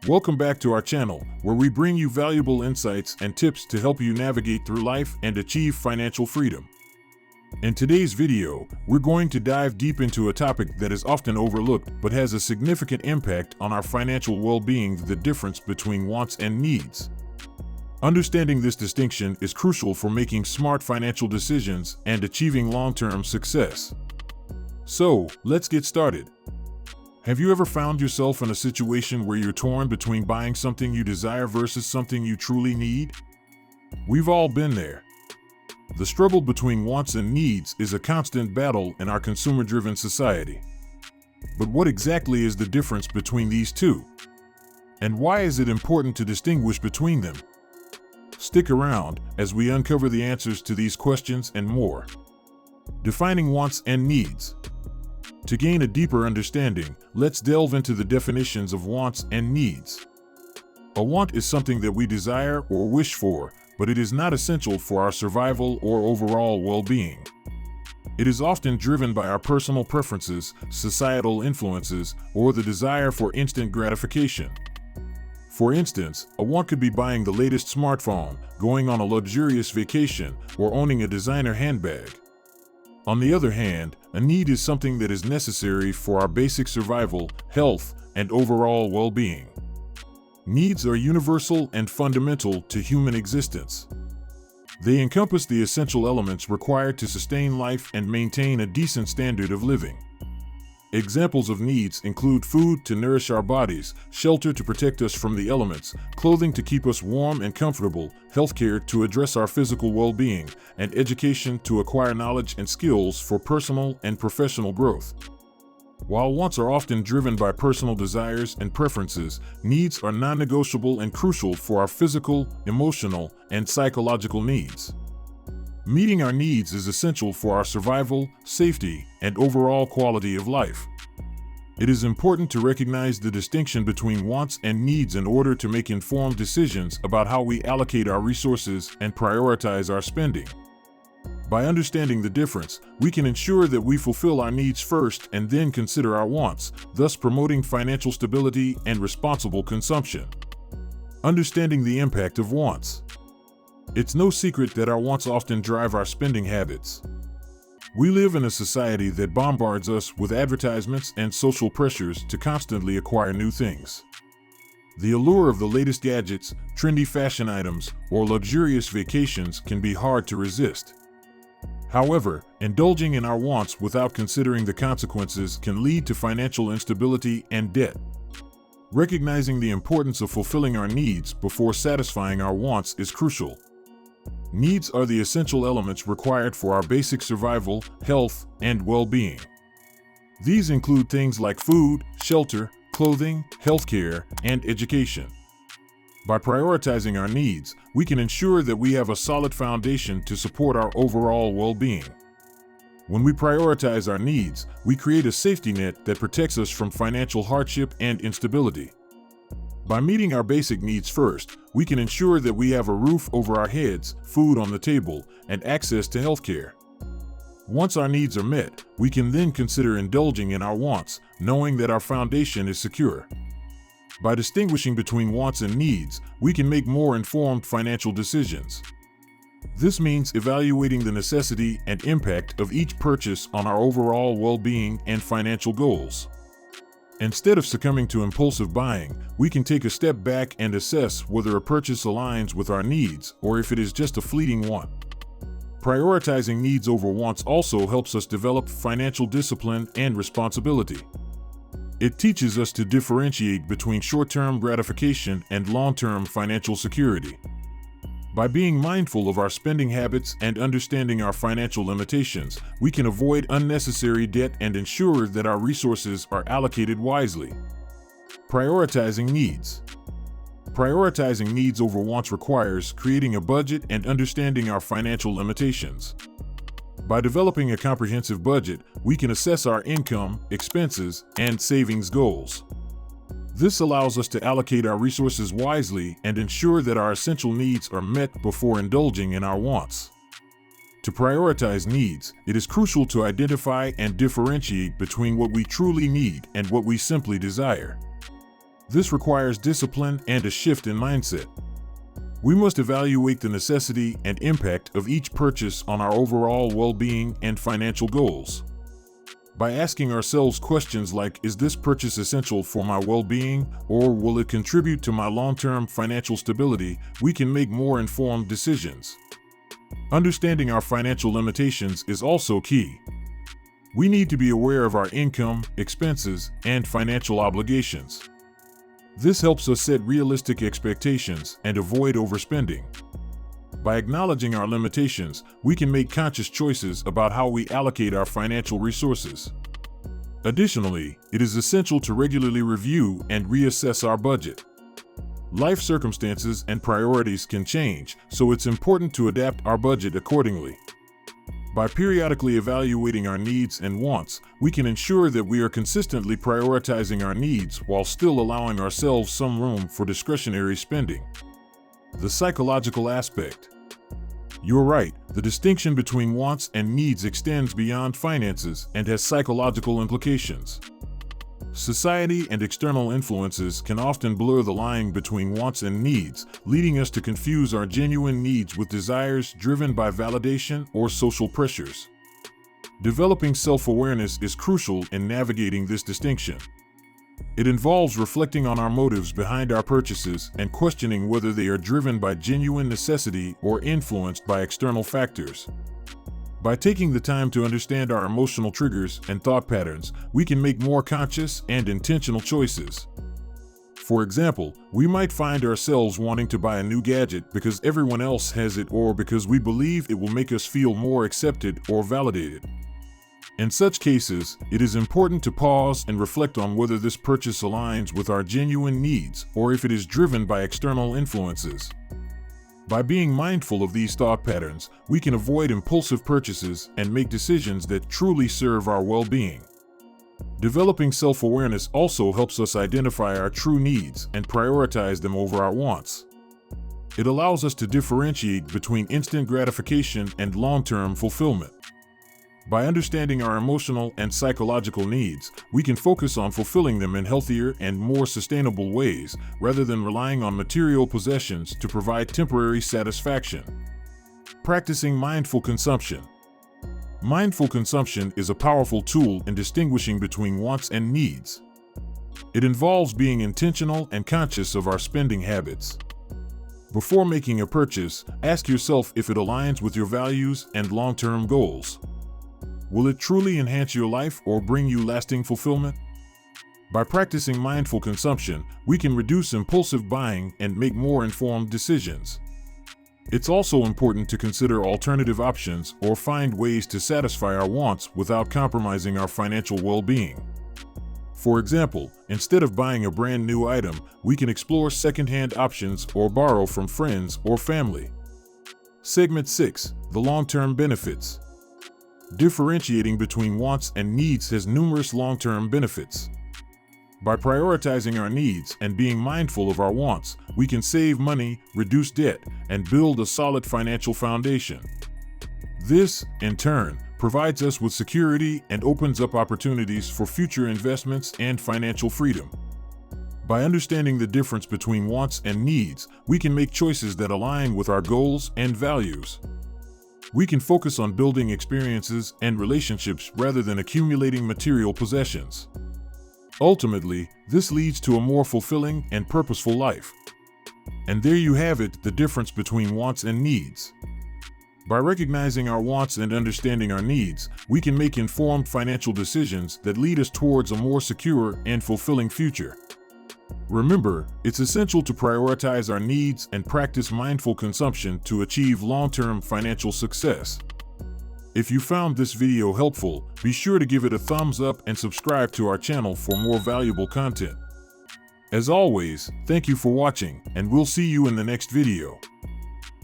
Welcome back to our channel, where we bring you valuable insights and tips to help you navigate through life and achieve financial freedom. In today's video, we're going to dive deep into a topic that is often overlooked but has a significant impact on our financial well-being: the difference between wants and needs. Understanding this distinction is crucial for making smart financial decisions and achieving long-term success. So, let's get started. Have you ever found yourself in a situation where you're torn between buying something you desire versus something you truly need? We've all been there. The struggle between wants and needs is a constant battle in our consumer-driven society. But what exactly is the difference between these two? And why is it important to distinguish between them? Stick around as we uncover the answers to these questions and more. Defining wants and needs. To gain a deeper understanding, let's delve into the definitions of wants and needs. A want is something that we desire or wish for, but it is not essential for our survival or overall well-being. It is often driven by our personal preferences, societal influences, or the desire for instant gratification. For instance, a want could be buying the latest smartphone, going on a luxurious vacation, or owning a designer handbag. On the other hand, a need is something that is necessary for our basic survival, health, and overall well-being. Needs are universal and fundamental to human existence. They encompass the essential elements required to sustain life and maintain a decent standard of living. Examples of needs include food to nourish our bodies, shelter to protect us from the elements, clothing to keep us warm and comfortable, healthcare to address our physical well-being, and education to acquire knowledge and skills for personal and professional growth. While wants are often driven by personal desires and preferences, needs are non-negotiable and crucial for our physical, emotional, and psychological needs. Meeting our needs is essential for our survival, safety, and overall quality of life. It is important to recognize the distinction between wants and needs in order to make informed decisions about how we allocate our resources and prioritize our spending. By understanding the difference, we can ensure that we fulfill our needs first and then consider our wants, thus promoting financial stability and responsible consumption. Understanding the impact of wants. It's no secret that our wants often drive our spending habits. We live in a society that bombards us with advertisements and social pressures to constantly acquire new things. The allure of the latest gadgets, trendy fashion items, or luxurious vacations can be hard to resist. However, indulging in our wants without considering the consequences can lead to financial instability and debt. Recognizing the importance of fulfilling our needs before satisfying our wants is crucial. Needs are the essential elements required for our basic survival, health, and well-being. These include things like food, shelter, clothing, healthcare, and education. By prioritizing our needs, we can ensure that we have a solid foundation to support our overall well-being. When we prioritize our needs, we create a safety net that protects us from financial hardship and instability. By meeting our basic needs first, we can ensure that we have a roof over our heads, food on the table, and access to healthcare. Once our needs are met, we can then consider indulging in our wants, knowing that our foundation is secure. By distinguishing between wants and needs, we can make more informed financial decisions. This means evaluating the necessity and impact of each purchase on our overall well-being and financial goals. Instead of succumbing to impulsive buying, we can take a step back and assess whether a purchase aligns with our needs or if it is just a fleeting want. Prioritizing needs over wants also helps us develop financial discipline and responsibility. It teaches us to differentiate between short-term gratification and long-term financial security. By being mindful of our spending habits and understanding our financial limitations, we can avoid unnecessary debt and ensure that our resources are allocated wisely. Prioritizing needs. Prioritizing needs over wants requires creating a budget and understanding our financial limitations. By developing a comprehensive budget, we can assess our income, expenses, and savings goals. This allows us to allocate our resources wisely and ensure that our essential needs are met before indulging in our wants. To prioritize needs, it is crucial to identify and differentiate between what we truly need and what we simply desire. This requires discipline and a shift in mindset. We must evaluate the necessity and impact of each purchase on our overall well-being and financial goals. By asking ourselves questions like, is this purchase essential for my well-being, or will it contribute to my long-term financial stability, we can make more informed decisions. Understanding our financial limitations is also key. We need to be aware of our income, expenses, and financial obligations. This helps us set realistic expectations and avoid overspending. By acknowledging our limitations, we can make conscious choices about how we allocate our financial resources. Additionally, it is essential to regularly review and reassess our budget. Life circumstances and priorities can change, so it's important to adapt our budget accordingly. By periodically evaluating our needs and wants, we can ensure that we are consistently prioritizing our needs while still allowing ourselves some room for discretionary spending. The psychological aspect. You're right, the distinction between wants and needs extends beyond finances and has psychological implications. Society and external influences can often blur the line between wants and needs, leading us to confuse our genuine needs with desires driven by validation or social pressures. Developing self-awareness is crucial in navigating this distinction. It involves reflecting on our motives behind our purchases and questioning whether they are driven by genuine necessity or influenced by external factors. By taking the time to understand our emotional triggers and thought patterns, we can make more conscious and intentional choices. For example, we might find ourselves wanting to buy a new gadget because everyone else has it or because we believe it will make us feel more accepted or validated. In such cases, it is important to pause and reflect on whether this purchase aligns with our genuine needs or if it is driven by external influences. By being mindful of these thought patterns, we can avoid impulsive purchases and make decisions that truly serve our well-being. Developing self-awareness also helps us identify our true needs and prioritize them over our wants. It allows us to differentiate between instant gratification and long-term fulfillment. By understanding our emotional and psychological needs, we can focus on fulfilling them in healthier and more sustainable ways, rather than relying on material possessions to provide temporary satisfaction. Practicing mindful consumption. Mindful consumption is a powerful tool in distinguishing between wants and needs. It involves being intentional and conscious of our spending habits. Before making a purchase, ask yourself if it aligns with your values and long-term goals. Will it truly enhance your life or bring you lasting fulfillment? By practicing mindful consumption, we can reduce impulsive buying and make more informed decisions. It's also important to consider alternative options or find ways to satisfy our wants without compromising our financial well-being. For example, instead of buying a brand new item, we can explore second-hand options or borrow from friends or family. Segment 6: The long-term benefits. Differentiating between wants and needs has numerous long-term benefits. By prioritizing our needs and being mindful of our wants, we can save money, reduce debt, and build a solid financial foundation. This, in turn, provides us with security and opens up opportunities for future investments and financial freedom. By understanding the difference between wants and needs, we can make choices that align with our goals and values. We can focus on building experiences and relationships rather than accumulating material possessions. Ultimately, this leads to a more fulfilling and purposeful life. And there you have it, the difference between wants and needs. By recognizing our wants and understanding our needs, we can make informed financial decisions that lead us towards a more secure and fulfilling future. Remember, it's essential to prioritize our needs and practice mindful consumption to achieve long-term financial success. If you found this video helpful, be sure to give it a thumbs up and subscribe to our channel for more valuable content. As always, thank you for watching, and we'll see you in the next video.